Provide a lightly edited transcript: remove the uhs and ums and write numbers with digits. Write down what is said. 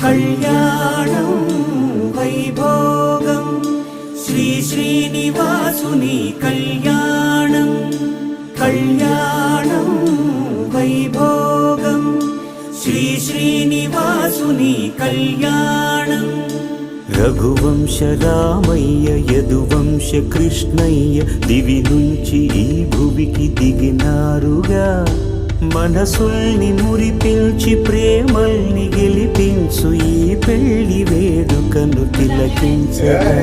కళ్యాణం వైభోగం శ్రీ శ్రీనివాసుని కళ్యాణం కళ్యాణం వైభోగం శ్రీ శ్రీనివాసుని కళ్యాణం రఘువంశ రామయ్య యదువంశ కృష్ణయ్య దివి నుంచి ఈ భువికి దిగినారుగా మనసుల్ని మురిపించి ప్రేమల్ని గెలిపించు ఈ పెళ్లి వేడుకను తిలకించగా